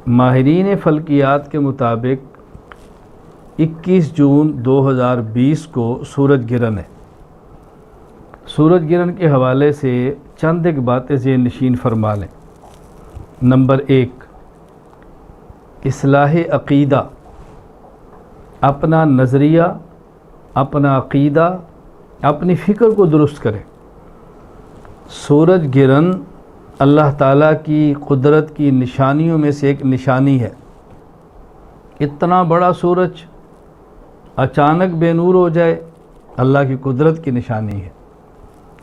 ماہرین فلکیات کے مطابق 21 جون 2020 کو سورج گرہن ہے۔ سورج گرہن کے حوالے سے چند ایک باتیں ذہن نشین فرما لیں۔ نمبر 1، اصلاح عقیدہ، اپنا نظریہ، اپنا عقیدہ، اپنی فکر کو درست کریں۔ سورج گرہن اللہ تعالیٰ کی قدرت کی نشانیوں میں سے ایک نشانی ہے۔ اتنا بڑا سورج اچانک بے نور ہو جائے، اللہ کی قدرت کی نشانی ہے۔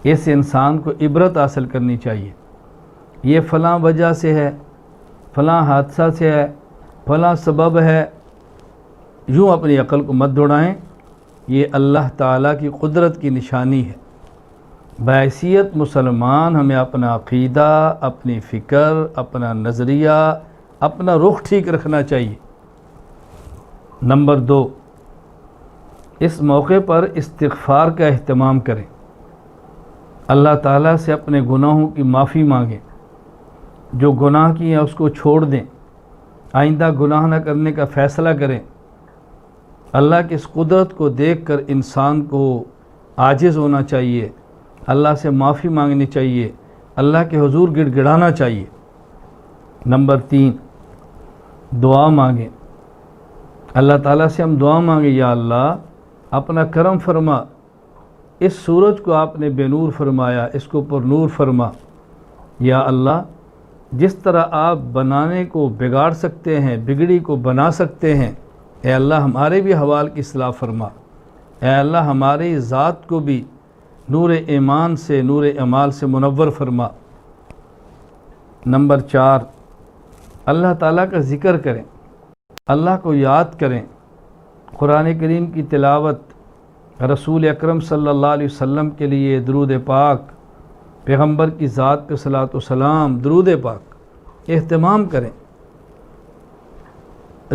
اس انسان کو عبرت حاصل کرنی چاہیے۔ یہ فلاں وجہ سے ہے، فلاں حادثہ سے ہے، فلاں سبب ہے، یوں اپنی عقل کو مت دوڑائیں۔ یہ اللہ تعالیٰ کی قدرت کی نشانی ہے۔ بحیثیت مسلمان ہمیں اپنا عقیدہ، اپنی فکر، اپنا نظریہ، اپنا رخ ٹھیک رکھنا چاہیے۔ نمبر 2، اس موقع پر استغفار کا اہتمام کریں۔ اللہ تعالیٰ سے اپنے گناہوں کی معافی مانگیں۔ جو گناہ کیے ہیں اس کو چھوڑ دیں، آئندہ گناہ نہ کرنے کا فیصلہ کریں۔ اللہ کی اس قدرت کو دیکھ کر انسان کو عاجز ہونا چاہیے، اللہ سے معافی مانگنی چاہیے، اللہ کے حضور گڑ گڑانا چاہیے۔ نمبر 3، دعا مانگیں۔ اللہ تعالیٰ سے ہم دعا مانگیں، یا اللہ اپنا کرم فرما، اس سورج کو آپ نے بے نور فرمایا، اس کو پر نور فرما۔ یا اللہ جس طرح آپ بنانے کو بگاڑ سکتے ہیں، بگڑی کو بنا سکتے ہیں، اے اللہ ہمارے بھی حوال کی اصلاح فرما۔ اے اللہ ہماری ذات کو بھی نور ایمان سے، نور اعمال سے منور فرما۔ نمبر 4، اللہ تعالیٰ کا ذکر کریں، اللہ کو یاد کریں، قرآن کریم کی تلاوت، رسول اکرم صلی اللہ علیہ وسلم کے لیے درود پاک، پیغمبر کی ذات پہ صلاۃ و سلام، درود پاک اہتمام کریں،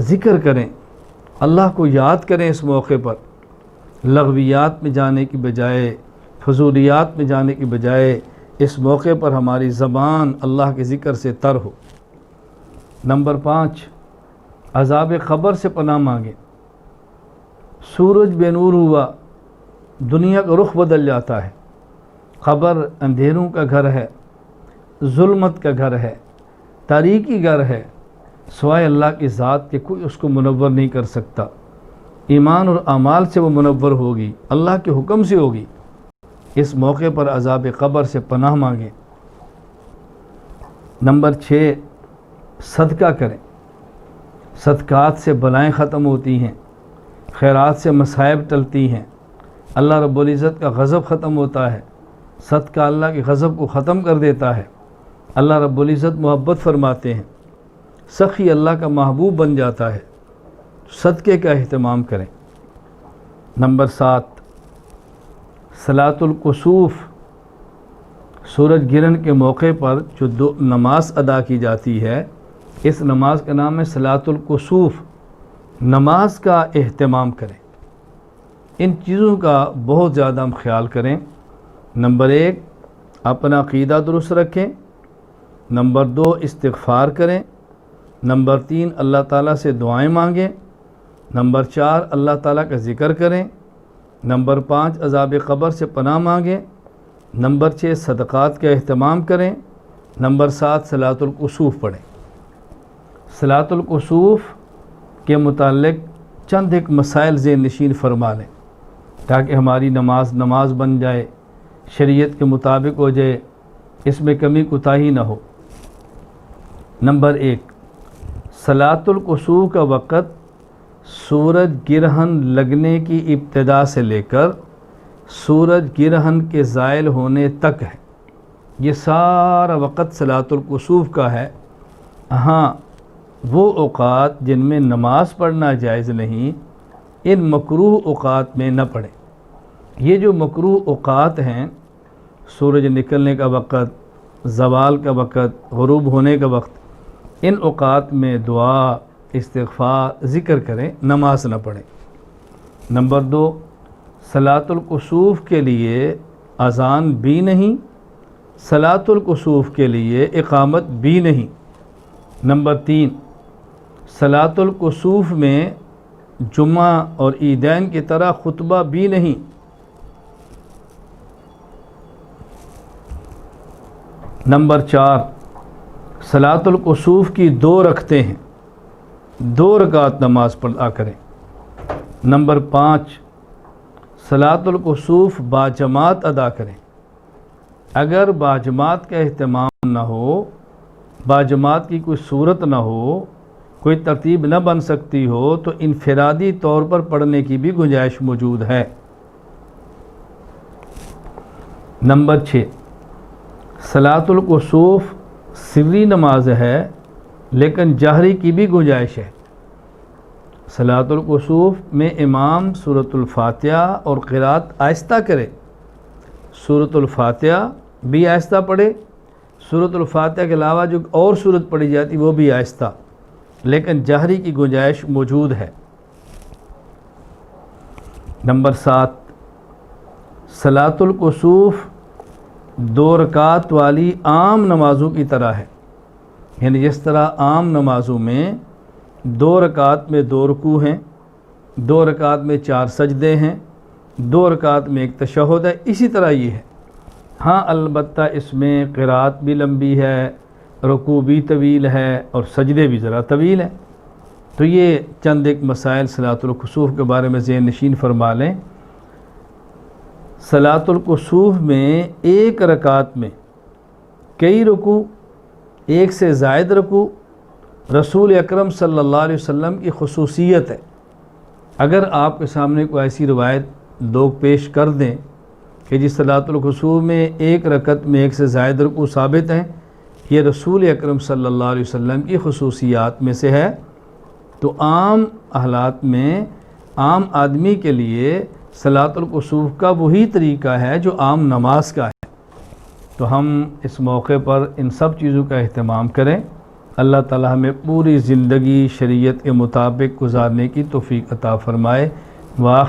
ذکر کریں، اللہ کو یاد کریں۔ اس موقع پر لغویات میں جانے کی بجائے، فضولیات میں جانے کی بجائے اس موقع پر ہماری زبان اللہ کے ذکر سے تر ہو۔ نمبر 5، عذاب قبر سے پناہ مانگیں۔ سورج بے نور ہوا، دنیا کا رخ بدل جاتا ہے۔ قبر اندھیروں کا گھر ہے، ظلمت کا گھر ہے، تاریکی گھر ہے، سوائے اللہ کی ذات کے کوئی اس کو منور نہیں کر سکتا۔ ایمان اور اعمال سے وہ منور ہوگی، اللہ کے حکم سے ہوگی۔ اس موقع پر عذاب قبر سے پناہ مانگیں۔ نمبر 6، صدقہ کریں۔ صدقات سے بلائیں ختم ہوتی ہیں، خیرات سے مصائب ٹلتی ہیں، اللہ رب العزت کا غضب ختم ہوتا ہے۔ صدقہ اللہ کے غضب کو ختم کر دیتا ہے۔ اللہ رب العزت محبت فرماتے ہیں، سخی اللہ کا محبوب بن جاتا ہے۔ صدقے کا اہتمام کریں۔ نمبر 7، صلاۃ الکسوف، سورج گرہن کے موقع پر جو نماز ادا کی جاتی ہے، اس نماز کا نام ہے صلاۃ الکسوف۔ نماز کا اہتمام کریں، ان چیزوں کا بہت زیادہ ہم خیال کریں۔ نمبر 1، اپنا عقیدہ درست رکھیں۔ نمبر 2، استغفار کریں۔ نمبر 3، اللہ تعالیٰ سے دعائیں مانگیں۔ نمبر 4، اللہ تعالیٰ کا ذکر کریں۔ نمبر 5، عذاب قبر سے پناہ مانگیں۔ نمبر 6، صدقات کا اہتمام کریں۔ نمبر 7، صلاۃ الکسوف پڑھیں۔ صلاۃ الکسوف کے متعلق چند ایک مسائل ذہن نشین فرما لیں تاکہ ہماری نماز بن جائے، شریعت کے مطابق ہو جائے، اس میں کمی کوتاہی نہ ہو۔ نمبر 1، صلاۃ الکسوف کا وقت سورج گرہن لگنے کی ابتدا سے لے کر سورج گرہن کے زائل ہونے تک ہے۔ یہ سارا وقت صلاۃ الکسوف کا ہے۔ ہاں، وہ اوقات جن میں نماز پڑھنا جائز نہیں، ان مکروہ اوقات میں نہ پڑھیں۔ یہ جو مکروہ اوقات ہیں، سورج نکلنے کا وقت، زوال کا وقت، غروب ہونے کا وقت، ان اوقات میں دعا، استغفار، ذکر کریں، نماز نہ پڑھیں۔ نمبر 2، صلاۃ الکسوف کے لیے اذان بھی نہیں، صلاۃ الکسوف کے لیے اقامت بھی نہیں۔ نمبر 3، صلاۃ الکسوف میں جمعہ اور عیدین کی طرح خطبہ بھی نہیں۔ نمبر 4، صلاۃ الکسوف کی 2 رکعتیں ہیں، 2 رکعت نماز پڑھا کریں۔ نمبر 5، صلاۃ الکسوف باجماعت ادا کریں۔ اگر باجماعت کا اہتمام نہ ہو، باجماعت کی کوئی صورت نہ ہو، کوئی ترتیب نہ بن سکتی ہو، تو انفرادی طور پر پڑھنے کی بھی گنجائش موجود ہے۔ نمبر 6، صلاۃ الکسوف سری نماز ہے لیکن جہری کی بھی گنجائش ہے۔ صلاۃ الکسوف میں امام سورۃ الفاتحہ اور قرات آہستہ کرے، سورۃ الفاتحہ بھی آہستہ پڑھے، سورۃ الفاتحہ کے علاوہ جو اور سورت پڑھی جاتی وہ بھی آہستہ، لیکن جہری کی گنجائش موجود ہے۔ نمبر 7، صلاۃ الکسوف 2 رکعت والی عام نمازوں کی طرح ہے، یعنی جس طرح عام نمازوں میں 2 رکعت میں 2 رکوع ہیں، 2 رکعت میں 4 سجدے ہیں، 2 رکعت میں 1 تشہد ہے، اسی طرح یہ ہے۔ ہاں البتہ اس میں قرات بھی لمبی ہے، رکوع بھی طویل ہے اور سجدے بھی ذرا طویل ہیں۔ تو یہ چند ایک مسائل صلاۃ الکسوف کے بارے میں ذہن نشین فرما لیں۔ صلاۃ الکسوف میں 1 رکعت میں کئی رکوع، 1 سے زائد رکوع رسول اکرم صلی اللہ علیہ وسلم کی خصوصیت ہے۔ اگر آپ کے سامنے کوئی ایسی روایت لوگ پیش کر دیں کہ جس صلاۃ الکسوف میں 1 رکعت میں 1 سے زائد رکوع ثابت ہیں، یہ رسول اکرم صلی اللہ علیہ وسلم کی خصوصیات میں سے ہے، تو عام حالات میں عام آدمی کے لیے صلاۃ الکسوف کا وہی طریقہ ہے جو عام نماز کا ہے۔ تو ہم اس موقع پر ان سب چیزوں کا اہتمام کریں۔ اللہ تعالی ہمیں پوری زندگی شریعت کے مطابق گزارنے کی توفیق عطا فرمائے۔